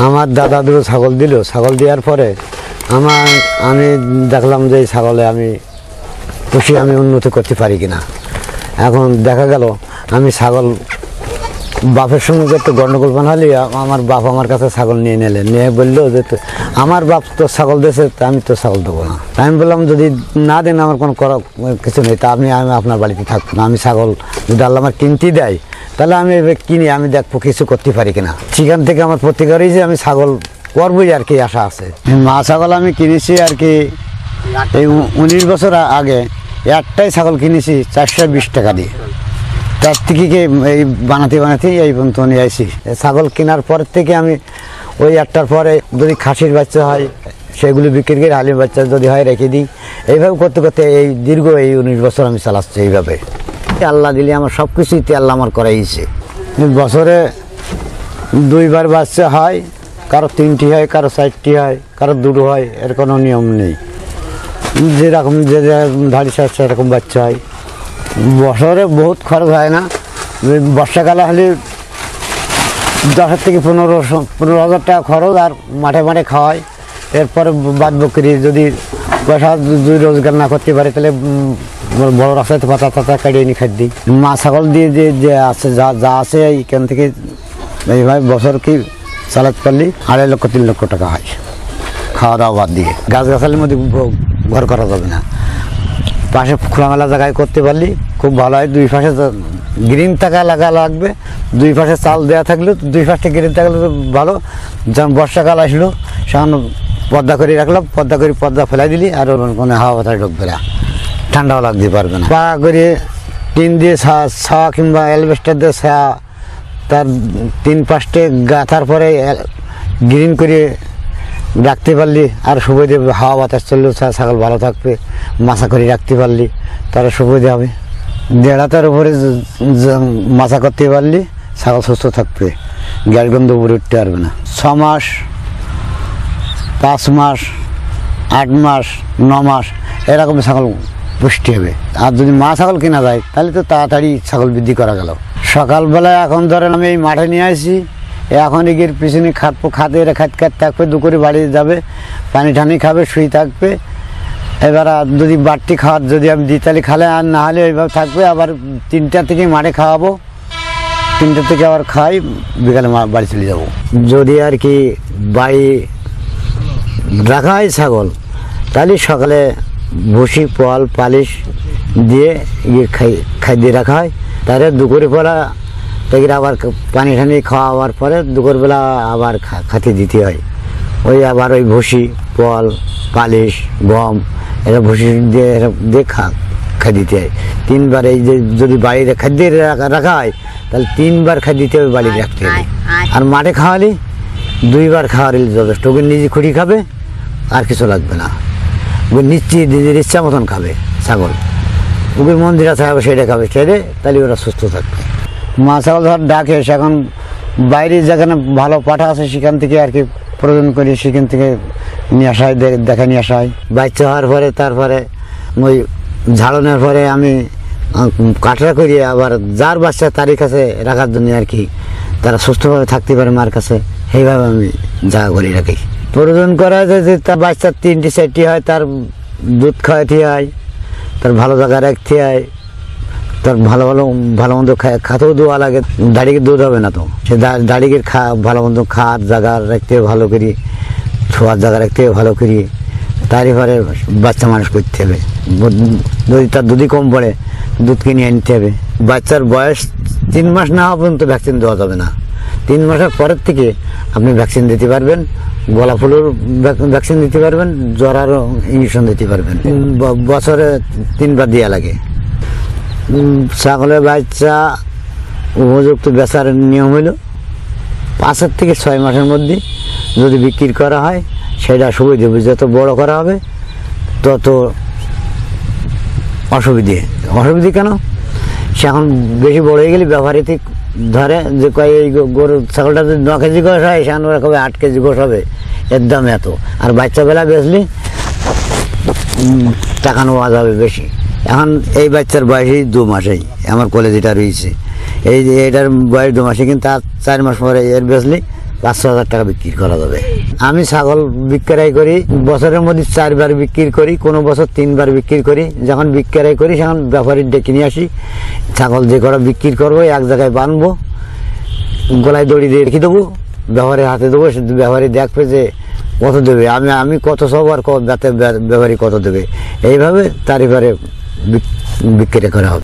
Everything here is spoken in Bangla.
আমার দাদা দুটো ছাগল দিল, ছাগল দেওয়ার পরে আমি দেখলাম যে এই ছাগলে আমি খুশি, আমি উন্নতি করতে পারি কিনা। এখন দেখা গেল আমি ছাগল বাপের সঙ্গে একটু গণ্ডগোল বানালি, আমার বাপ আমার কাছে ছাগল নিয়ে নিয়ে বললো যে আমার বাপ তো ছাগল দিয়েছে, আমি তো ছাগল দেবো না। আমি বললাম যদি না দেন আমার কোনো করা কিছু নেই, তা আমি আপনার বাড়িতে থাকবো না। আমি ছাগল যদি আল্লাহ আমার কিনতে দেয় তাহলে আমি কিনি, আমি দেখবো কিছু করতে পারি কিনা। সেখান থেকে আমার প্রতিকারই যে আমি ছাগল করবোই আর কি আশা আছে। মা ছাগল আমি কিনেছি আর কি এই 19 বছর আগে একটাই ছাগল কিনেছি 420 টাকা দিয়ে। তার থেকে এই বানাতে এই পর্যন্ত নিয়ে আসি। ছাগল কেনার পর থেকে আমি ওই একটার পরে যদি খাসির বাচ্চা হয় সেগুলো বিক্রি করে হালির বাচ্চা যদি হয় রেখে দিই। এইভাবে করতে করতে এই দীর্ঘ 19 বছর আমি চালাচ্ছি এইভাবে। আল্লাহ দিলে আমার সব কিছুই আল্লাহ আমার করাইছে। বছরে 2 বার বাচ্চা হয়, কারো 3টি হয়, কারো 4টি হয়, কারো 2টো হয়, এর কোনো নিয়ম নেই। যেরকম যে ধাড়ি সার সেরকম বাচ্চা হয়। বছরে বহুত খরচ হয় না, বর্ষাকালে হলে 10 থেকে 15,000 টাকা খরচ, আর মাঠে মাঠে খাওয়াই। এরপরে বাদ বকরি যদি পয়সা যদি রোজগার না করতে পারে তাহলে বড় রাস্তায় পাতা পাতা কাটিয়ে নিয়ে খাই দিই। মা ছাগল দিয়ে যে আছে যা আছে এইখান থেকে এইভাবে বছর কি চালাতে পারলি 2.5 লক্ষ 3 লক্ষ টাকা হয় খাওয়া দাওয়া বাদ দিয়ে। গাছগাছালির মধ্যে ঘর করা যাবে না, পাশে খোলামেলা জায়গায় করতে পারলি খুব ভালো হয়। 2 পাশে গ্রিন থাকা লাগবে, 2 পাশে চাল দেওয়া থাকলে 2 পাশে গ্রিন থাকলে তো ভালো। যেমন বর্ষাকাল আসলো সেখানে পর্দা করে রাখলাম, পর্দা ফেলাই দিলি আর কোনো হাওয়া বাতাস ঢুকবে না, ঠান্ডাও লাগতে পারবে না। পা করে টিন দিয়ে ছাওয়া কিংবা অ্যালবেস্টার দিয়ে ছায়া, তার 3 পাশে গাঁথার পরে গ্রিন করে রাখতে পারলি আর সুবিধে হাওয়া বাতাস চললেও ছাগল ভালো থাকবে। মাছা করে রাখতে পারলি তারা সুবিধে হবে। 1.5 হাতের উপরে মাছা করতে পারলি ছাগল সুস্থ থাকবে, গ্যাস গন্ধ উপরে উঠতে পারবে না। 6 মাস, 5 মাস, 8 মাস, 9 মাস এরকম ছাগল পুষ্টি হবে। আর যদি মা ছাগল কেনা যায় তাহলে তো তাড়াতাড়ি ছাগল বৃদ্ধি করা গেল। সকালবেলায় এখন ধরেন আমি এই মাঠে নিয়ে আসি, এখন এগিয়ে পিছনে খাতে খাত থাকবে, দুপুরে বাড়ি যাবে, পানি টানি খাবে, শুয়ে থাকবে। এবার যদি বাড়তি খাওয়ার যদি আমি দিই তাহলে খালে, আর না হলে এইভাবে থাকবে। আবার 3টা থেকে মাঠে খাওয়াবো, 3টা থেকে আবার খাই, বিকালে বাড়ি চলে যাবো। যদি আর কি বাড়ি রাখা হয় ছাগল তাহলে সকালে ভুসি পল পালিশ দিয়ে খাই রাখা হয়। তাহলে দুপুরে পরা থেকে আবার পানি টানি খাওয়াবার পরে দুপুরবেলা আবার খাতে দিতে হয়। ওই আবার ওই ভুসি পল পালিশ গম এরা ভুসি দিয়ে খাই দিতে হয় 3 বার। এই যে যদি বাড়িতে খাদ্য রাখা হয় তাহলে 3 বার খাই দিতে হবে, বাড়ি রাখতে হবে। আর মাঠে খাওয়ালে 2 বার খাওয়ালে যথেষ্ট। ওকে নিজে খুঁড়ি খাবে, আর কিছু লাগবে না। ওকে নিজের ইচ্ছা মতন খাবে ছাগল। ওকে মন্দিরে থাকবে সেটা খাবে, সেটা তাহলে ওরা সুস্থ থাকবে। মা ছাগল ধর ডাকে, এখন বাইরে যেখানে ভালো পাঠা আছে সেখান থেকে আর কি প্রয়োজন করি, সেখান থেকে নিয়ে আসা হয়, দেখা নিয়ে আসা হয়। বাচ্চা হওয়ার পরে তারপরে ওই ঝাড়নের পরে আমি কাটরা করি, আবার যার বাচ্চা তারই কাছে রাখার জন্য আর কি, তারা সুস্থভাবে থাকতে পারে মার কাছে, সেইভাবে আমি জায়গা করে রাখি। প্রয়োজন করা যায় যে তার বাচ্চার 3টি 4টি হয়, তার দুধ খাওয়াতে হয়, তার ভালো জায়গায় রাখতে হয়, তার ভালো মন্দ খাতেও দেওয়া লাগে। দাড়িকে দুধ হবে না তো, সে দাড়িকে ভালো মন্দ খাওয়ার জায়গা রাখতে হবে ভালো করি, ছোঁয়ার জায়গা রাখতে হবে ভালো করি, তারই পরে বাচ্চা মানুষ করতে হবে। যদি তার দুধই কম পড়ে দুধ কিনে আনতে হবে। বাচ্চার বয়স 3 মাস না হওয়া পর্যন্ত ভ্যাকসিন দেওয়া যাবে না। 3 মাসের পরের থেকে আপনি ভ্যাকসিন দিতে পারবেন, গলা ফুলোর ভ্যাকসিন দিতে পারবেন, জ্বরারও ইঞ্জেকশন দিতে পারবেন। বছরে 3 বার দেওয়া লাগে। ছাগলের বাচ্চা উপযুক্ত বেচার নিয়ম হলো 5 থেকে 6 মাসের মধ্যে যদি বিক্রি করা হয় সেটা সুবিধে। যত বড় করা হবে তত অসুবিধে কেন, সে এখন বেশি বড় হয়ে গেলে ব্যবহারিতে ধরে যে কয় এই গরু ছাগলটা যদি 9 কেজি গোস হয় সেখানে ওরা কবে 8 কেজি গোস হবে, এর দাম এত। আর বাচ্চাবেলা বেচলে টাকা নেওয়া যাবে বেশি। এখন এই বাচ্চার বয়সই 2 মাসেই আমার কোলে যেটা রয়েছে, এই যে এটার বয়স 2 মাসে, কিন্তু তার 4 মাস পরে এর বেচলে 5-6 হাজার টাকা বিক্রি করা যাবে। আমি ছাগল বিক্রয় করি বছরের মধ্যে 4 বার বিক্রি করি, কোনো বছর 3 বার বিক্রি করি। যখন বিক্রয় করি তখন ব্যাপারী ডেকে নিয়ে আসি, ছাগল যে কটা বিক্রি করবো এক জায়গায় বাঁধবো, গলায় দড়ি দিয়ে রেখে দেবো, ব্যাপারীর হাতে দেবো। ব্যাপারী দেখবে যে কত দেবে, আমি কত সব আর ব্যাপারী কত দেবে, এইভাবে তার এবারে বিক্রি করা হবে।